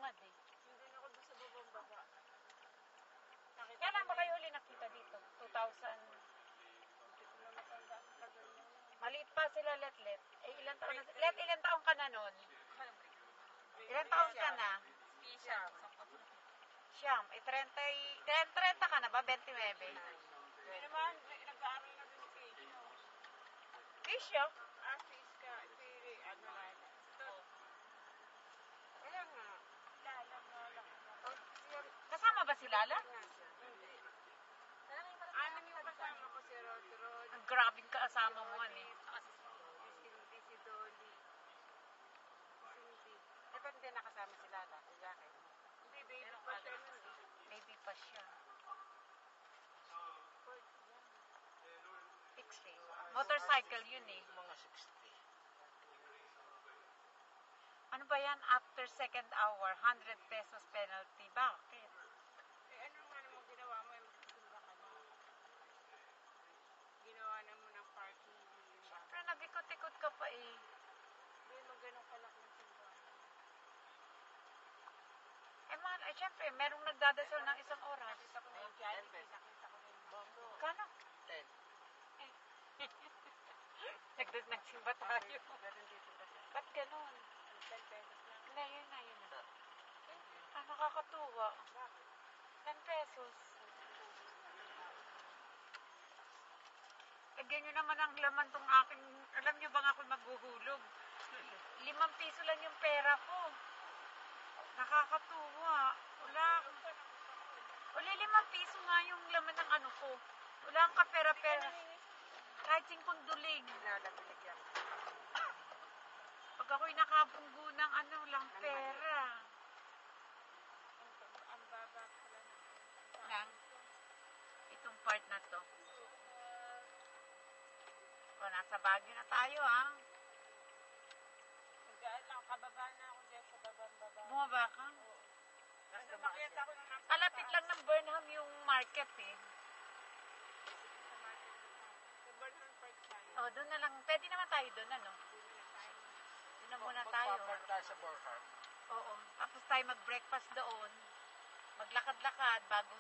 hangad eh. Hindi na ako doon sa babang baba. Kailan ba kayo uli nakita dito? 2000? Hindi ko na matanda ang tagal na yun. Maliit pa sila, Letlet. Eh, ilan taon na? Let, ilan taon ka na nun? Ilan taon ka na? Siya. Siyam. Eh, 30 ka na ba? 29? Hindi naman, nag-aaral na din si Keisha. Keisha? Si Iska, si ano na. Kaya nga, Lala nga lang. Kasama ba si Lala? Hindi. Anim yung kasama ko si Rod. Ang grabing kaasama mo ano eh. Si Dolly. Si Cindy. Eh, ba't hindi nakasama si Lala? Si Jackie? Hindi, baby pa siya nun eh. Baby pa siya. Pixie. Motorcycle yun eh. Mga 60. Ano ba yan? After second hour, 100 pesos penalty. Bakit? Eh, ano nga naman ginawa mo? Magsisimba ka na. Ginawa na mo ng parking. Siyempre, nag-ikot-ikot ka pa eh. Hindi, magganong kalak ng simbahan. Siyempre, merong nagdadasal ng isang oras. Nakita ko na yung Jollibee. Nakita ko na yung Mambo. Kano? 10. Nagsimba tayo. Ganun dito ba siya? Ba't ganun? 10 pesos lang. Hindi, yun na, yun na. Thank you. Nakakatuwa. Bakit? 10 pesos. Lagyan nyo naman ang laman tong aking, alam nyo bang ako maghuhulog? 5 piso lang yung pera ko. Nakakatuwa. Wala. Uli 5 piso nga yung laman ng ano ko. Wala ang kapera-pera. Kahit 5 duling. Nalagyan. Pag ako'y nakabunggo ng ano lang pera. Ang baba pala na. Nang, itong part na to. O, nasa Baguio na tayo, ha? Hanggaan lang, kababa na ako dyan sa babang-baba. Bumaba ka? Oo. Kasi makita ko nung nasa Kalapit lang ng Burnham yung market, eh. sa market. Sa Burnham Park tayo. O, doon na lang. Pwede naman tayo doon, ano? Doon na muna tayo. Magpapark tayo sa Borham. Oo. Tapos tayo mag-breakfast doon. Maglakad-lakad bago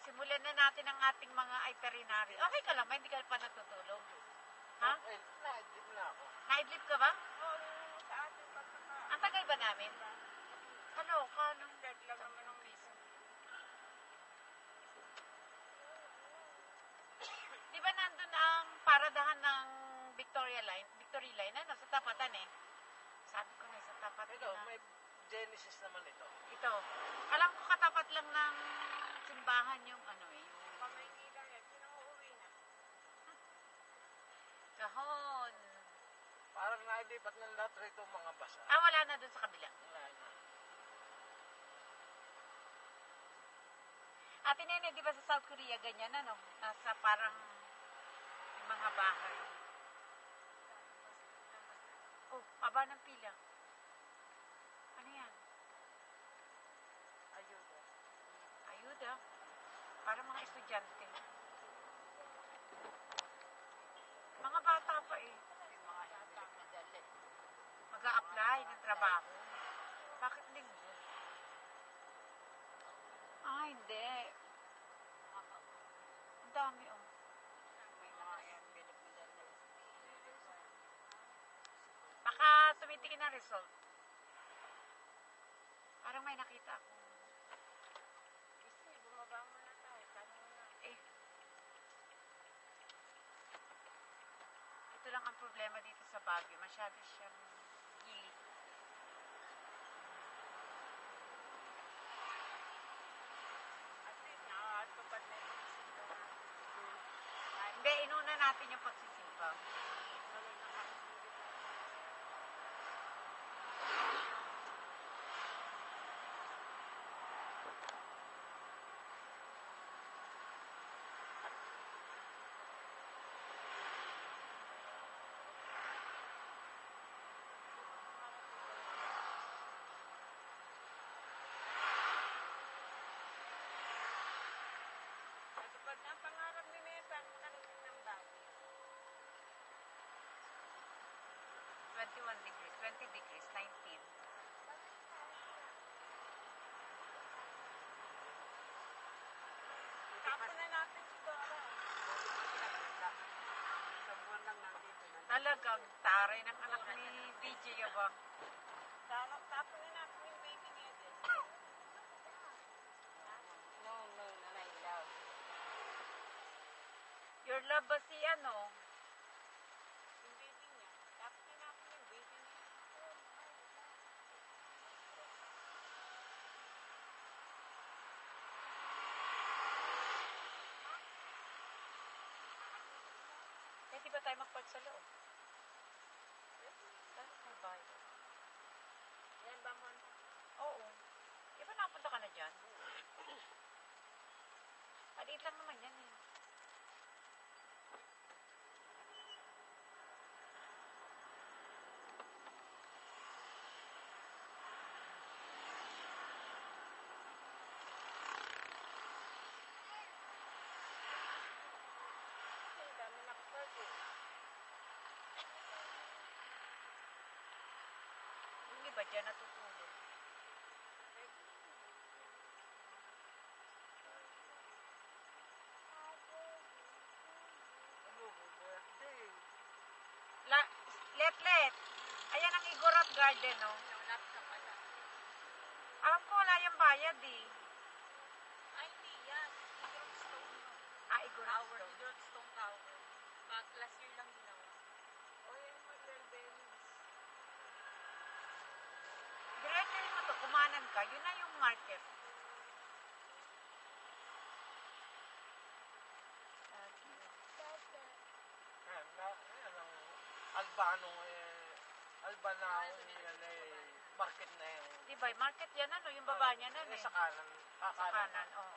simulan na natin ang ating mga itinerary. Okay ka lang ba? Hindi ka pa natutulog? Ha? Eh, na-edit na ako. Naidlip ka ba? Oo, sa ating pagkaka... Ang tagal ba namin? Kaloka, nung Dead lang naman ang piso. Di ba nandun ang paradahan ng Victoria Line, ano? Sa tapatan eh. Sabi ko na, sa tapat Ito, na. may Genesis naman ito. Ito. Alam ko katapat lang ng simbahan yung ano eh. Yung Pamaynila yan, pinang-uuwi na. kahon. Parang nailipat ng lahat rito mga basa. Wala na dun sa kabila. Wala na. Ate Nene, di ba sa South Korea ganyan ano? Nasa parang yung mga bahay. Oh, aba ng pila. Ano yan? Ayuda. Ayuda. Para mga estudyante. Mga bata pa eh. Yung mga madali. Mag-a-apply ng trabaho. Bakit linggo? Hindi. Ang dami oh. May mga yan, bilip madali. Baka tumitikin na result. Parang may nakita ako. Gusto niya, bumaba muna tayo. Tanong na. Ito lang ang problema dito sa Baguio. Masyado siyang gilid. At least, nakakatupad na yung simbahan. Hindi, inuna natin yung pagsisimba. Sunod na kami. Natupad na ang pangarap ni Mesa ang makarating ng Baguio. 21 degrees, 20 degrees, 19. Talagang taray ng anak ni DJ ba? Tapos na natin yung baby niya din. No, my love. Your love ba si ano? Yung baby niya. Tapos na natin yung baby niya. Pwede ba tayo magpark sa loob? Bakit may bayad? Yan ba mo? Oo. Di ba nakapunta ka na dyan? Maliit lang naman yan eh. Ang dami nakapark eh. Yung iba dyan natutulog. La, let. Ayan ang Igorot Garden, no? Wala ka pala. Alam ko wala yung bayad eh. Ay, hindi yan. Igorot Stone. Ah, Igorot Tower. Stone. Igorot Stone Tower. Last year lang ginawa. O yan yung Merbelis. Diretso mo to, kumanan ka. Yun na yung market. Yan ang Albanong Albanao yan market na yan. Diba, market yan ano, yung baba niya nun eh. Sa kanan. Sa kanan, oo.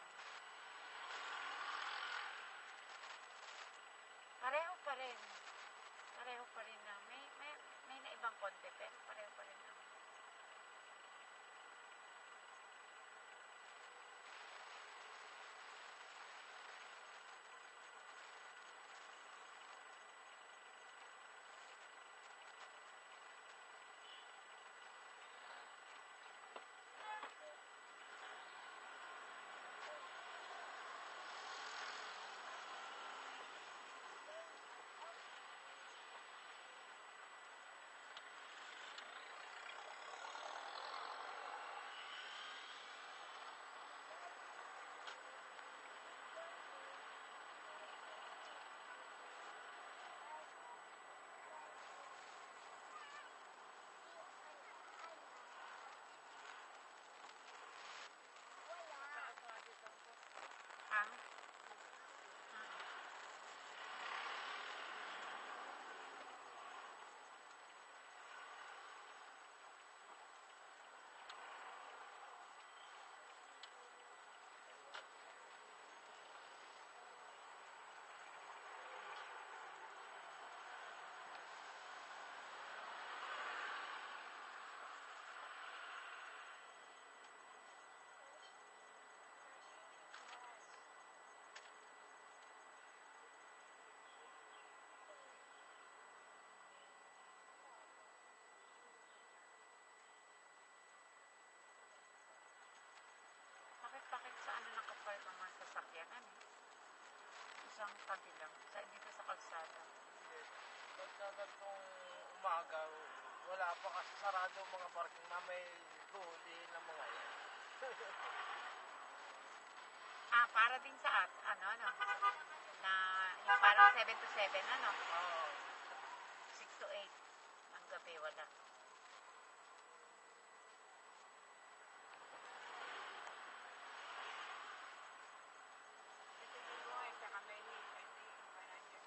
Pareho pa rin. Pareho pa rin na. May na ibang konti, pero pareho pa rin na. Ang? Bakit sa ano nakapark ang mga sasakyanan eh? Isang tabi lang. Dito sa kalsada. Pagkagantong umaga, wala pa kasi sarado ang mga parking na may huli ng mga yan. Ah, para din sa ano, na yung parang 7 to 7, ano? Oo. 6 to 8 ng gabi, wala. Ito yung buhay sa kamay ni manager.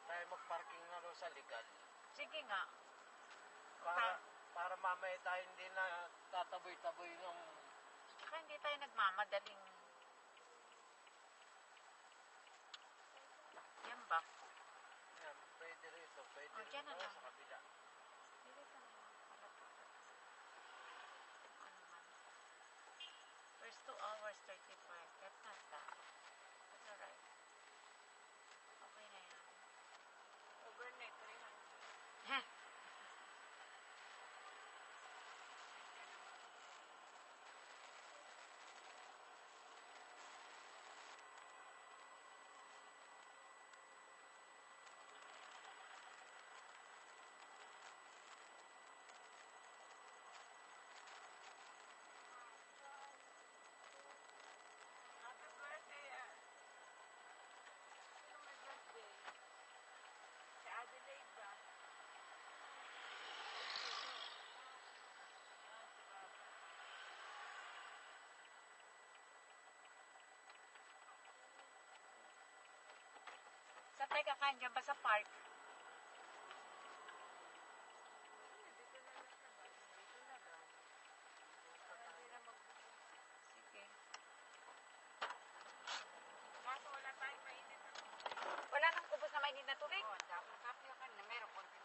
Tayo magparking na rin sa legal. Sige nga. Para mamaya tayo hindi na tataboy-taboy ng... Tsaka hindi tayo nagmamadaling. Yan ba? Yan, pwede rito. Pwede Oh, dyan na rito lang. sa kabila. Dito na lang. Ano man. First 2 hours, 35. That's not bad. That's alright. Okay na yan. Overnight, 300. Heh. tayo kakain dyan ba sa park? Dito na lang sa bahay. Dito na lang. Hindi na Sige. Kaso wala tayong mainit na tubig. Wala nang ubos na mainit na tubig? Oo, dapat kapya ka na. Meron konti